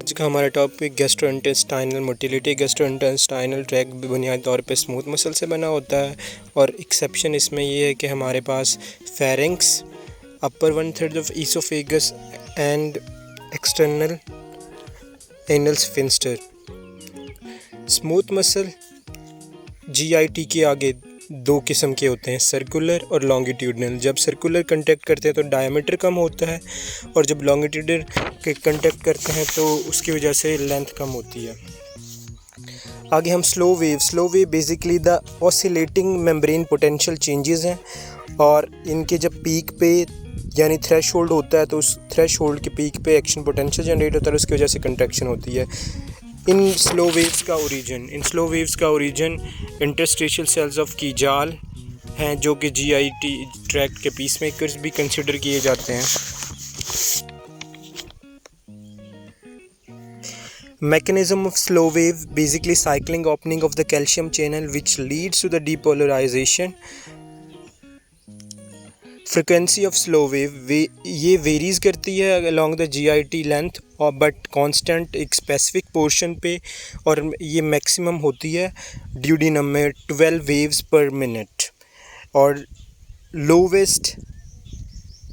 आज का हमारा topic gastrointestinal motility. Gastrointestinal tract बुनियादी तौर पे स्मूथ मसल से बना होता है और एक्सेप्शन इसमें ये है कि हमारे पास pharynx, upper 1/3 of esophagus and external anal sphincter. Smooth muscle GIT के आगे दो किस्म के होते हैं, सर्कुलर और लॉन्गिट्यूडनल। जब सर्कुलर कंटेक्ट करते हैं तो डायमीटर कम होता है और जब लॉन्गिट्यूडनल के कंटेक्ट करते हैं तो उसकी वजह से लेंथ कम होती है। आगे हम slow wave basically the oscillating membrane potential changes हैं और इनके जब पीक पे यानी थ्रेशोल्ड होता है तो उस थ्रेशोल्ड के पीक पे एक्शन पोटेंशियल जनरेट होता है और उसकी वजह से कंट्रैक्शन होती है। इन स्लो वेव्स का ओरिजिन इंटरस्टिशियल सेल्स ऑफ कीजाल हैं जो कि जीआईटी ट्रैक्ट के पीसमेकर्स भी कंसिडर किए जाते हैं। Mechanism of slow wave, basically cycling opening of the calcium channel which leads to the depolarization. Frequency of slow wave ये वेरीज करती है along the GIT length और बट कांस्टेंट एक स्पेसिफिक पोर्शन पे और ये मैक्सिमम होती है ड्यूडिनम में 12 वेव्स पर मिनट और लोवेस्ट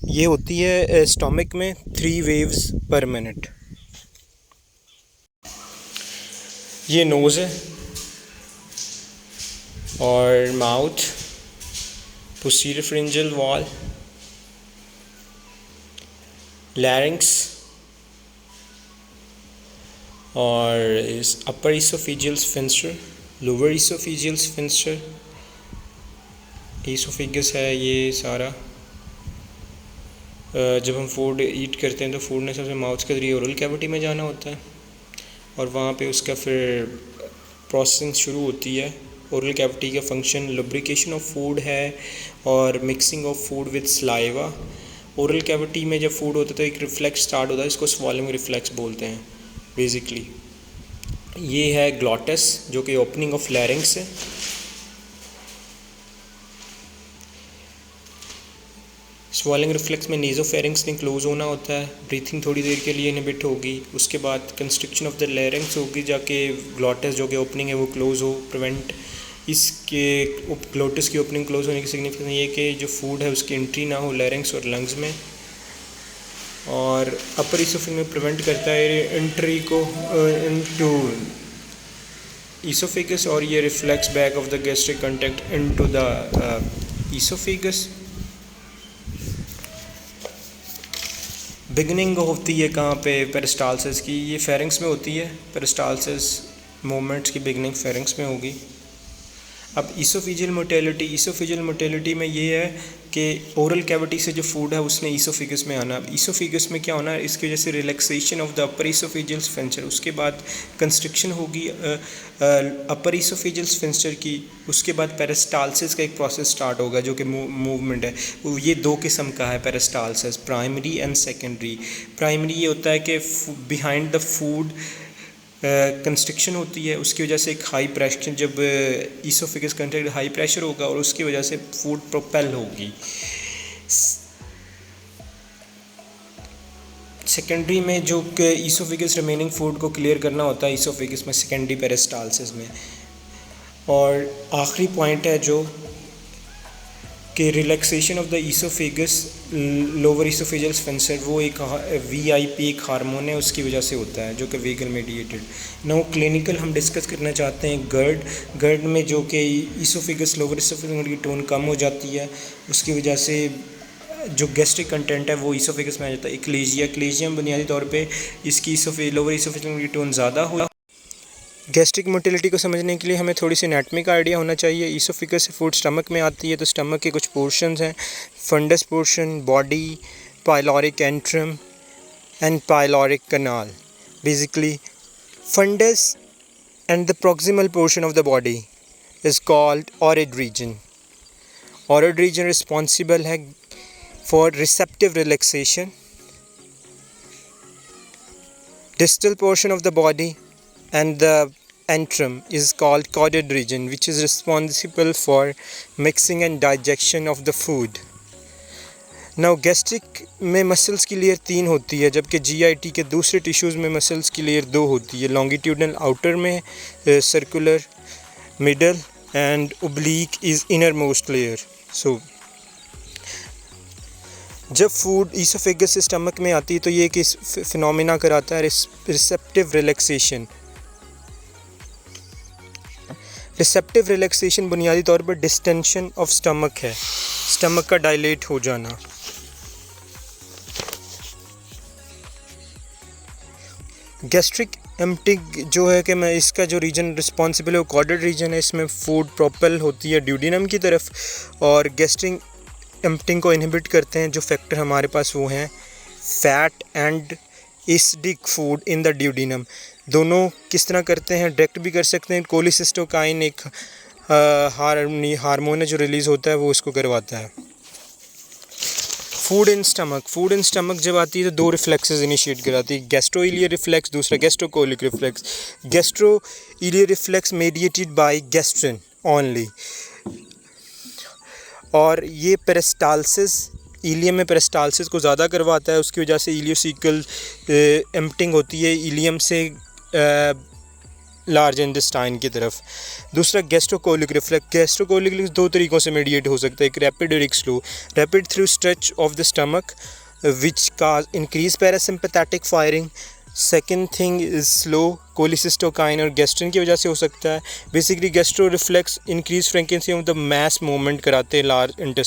ये होती है स्टमक में 3 वेव्स पर मिनट। ये नोज़ है और mouth, posterior pharyngeal wall, larynx और इस upper esophageal sphincter, lower esophageal sphincter, esophagus है ये सारा। जब हम फूड ईट करते हैं तो फूड ने सबसे माउथ के जरिए ओरल कैविटी में जाना होता है और वहाँ पे उसका फिर प्रोसेसिंग शुरू होती है। ओरल कैविटी का फंक्शन लुब्रिकेशन ऑफ फूड है और mixing of food with saliva. Oral cavity में जब फूड होता है तो एक रिफ्लेक्स स्टार्ट होता है, इसको स्वॉलिंग रिफ्लेक्स बोलते हैं बेसिकली। ये है ग्लॉटस जो कि ओपनिंग ऑफ लैरिंक्स है। स्वॉलिंग रिफ्लेक्स में नेज़ोफेरिंक्स ने क्लोज होना होता है, ब्रीथिंग थोड़ी देर के लिए इनहिबिट होगी, उसके बाद कंस्ट्रिक्शन ऑफ द लैरिंक्स होगी जाके ग्लॉटस जो कि ओपनिंग है वो क्लोज हो प्रिवेंट। इसके ग्लॉटस की ओपनिंग क्लोज होने की सिग्निफिकेंस ये कि जो फूड है उसकी एंट्री ना हो लैरिंक्स और लंग्स में, और अपर इसोफेगस में प्रिवेंट करता है एंट्री को इनटू इसोफेगस और ये reflex back of the gastric contact into the oesophagus. Beginning होती है कहाँ पे, पेरिस्टालसिस की, ये फेरिंक्स में होती है। पेरिस्टालसिस मूवमेंट्स की बिगनिंग फेरिंक्स में होगी। अब ईसोफेजियल मोटेलिटी में ये है कि ओरल कैविटी से जो फूड है उसने ईसोफेगस में आना। अब ईसोफेगस में क्या होना है, इसकी वजह से relaxation of the upper oesophageal sphincter, उसके बाद कंस्ट्रिक्शन होगी अपर ईसोफेजियल स्फिंक्टर की, उसके बाद पेरिस्टालसिस का एक प्रोसेस स्टार्ट होगा जो कि मूवमेंट है। ये दो किस्म का है peristalsis, primary and secondary. Primary ये होता है कि बिहाइंड द फूड कंस्ट्रिक्शन होती है, उसकी वजह से एक हाई प्रेशर, जब ईसोफेगस कंटेक्ट हाई प्रेशर होगा और उसकी वजह से फूड प्रोपेल होगी। सेकेंडरी में जो ईसोफेगस रिमेनिंग फूड को क्लियर करना होता है ईसोफेगस में, सेकेंडरी पेरिस्टालसिस में। और आखिरी पॉइंट है जो कि relaxation of the oesophagus lower oesophageal sphincter, वो एक वीआईपी एक हार्मोन है, उसकी वजह से होता है जो कि वेगन मेडिएटेड। नाउ क्लिनिकल हम डिस्कस करना चाहते हैं गर्ड में जो कि ईसोफेगस लोअर ईसोफेजियल की टोन कम हो जाती है, उसकी वजह से जो गैस्ट्रिक कंटेंट है वो ईसोफेगस में आ जाता है। क्लेजिया बुनियादी तौर पे इसकी लोअर ईसोफेजियल की टोन ज़्यादा हो। गैस्ट्रिक मोटिलिटी को समझने के लिए हमें थोड़ी सी एनाटॉमी का आइडिया होना चाहिए। ईसोफेगस से फूड स्टमक में आती है तो स्टमक के कुछ पोर्शंस हैं, fundus portion, body, pyloric antrum and pyloric canal. Basically fundus and the proximal portion of the body is called orad region. Orad region responsible है for receptive relaxation. Distal portion of the body and the antrum is called caudate region, which is responsible for mixing and digestion of the food. Now gastric में muscles की layer 3 होती है, जबकि GIT के दूसरे tissues में muscles की layer 2 होती है। लॉन्गिट्यूडनल आउटर में, circular middle and oblique is inner most layer. So जब फूड ईसोफेगस से स्टमक में आती है तो ये एक फिनोमेना कराता है रिसेप्टिव रिलैक्सेशन। रिसेप्टिव रिलैक्सेशन बुनियादी तौर पर डिस्टेंशन ऑफ स्टमक है, स्टमक का डायलेट हो जाना। गैस्ट्रिक एम्प्टिंग जो है कि मैं इसका जो रीजन रिस्पॉन्सिबल है वो कॉर्डेड रीजन है, इसमें फूड प्रोपेल होती है ड्यूडिनम की तरफ, और गैस्ट्रिक एम्प्टिंग को इनहिबिट करते हैं जो फैक्टर हमारे पास वो हैं fat and acidic food in the duodenum. दोनों किस तरह करते हैं, डायरेक्ट भी कर सकते हैं। कोलिसिस्टोकाइन एक हार्मोन है जो रिलीज़ होता है, वो इसको करवाता है। फूड इन स्टमक जब आती है तो 2 रिफ्लेक्सेस इनिशिएट कराती है, गैस्ट्रोइलियर रिफ्लेक्स, दूसरा gastrocolic reflex. Gastroileal reflex mediated by gastrin only, और ये पेरिस्टाल्सिस, इलियम में पेरिस्टाल्सिस को ज़्यादा करवाता है, उसकी वजह से इलियोसिकल एम्प्टिंग होती है इलियम से लार्ज इंटेस्टाइन की तरफ। दूसरा गैस्ट्रोकोलिक रिफ्लेक्स 2 तरीक़ों से मेडिएट हो सकता है, एक रैपिड और एक slow. Rapid through stretch of the stomach which cause increase parasympathetic firing. Second thing is slow, cholecystokinin और गैस्ट्रिन की वजह से हो सकता है। Basically gastro reflex increase frequency of the mass movement कराते हैं लार्ज इंटेस्टाइन।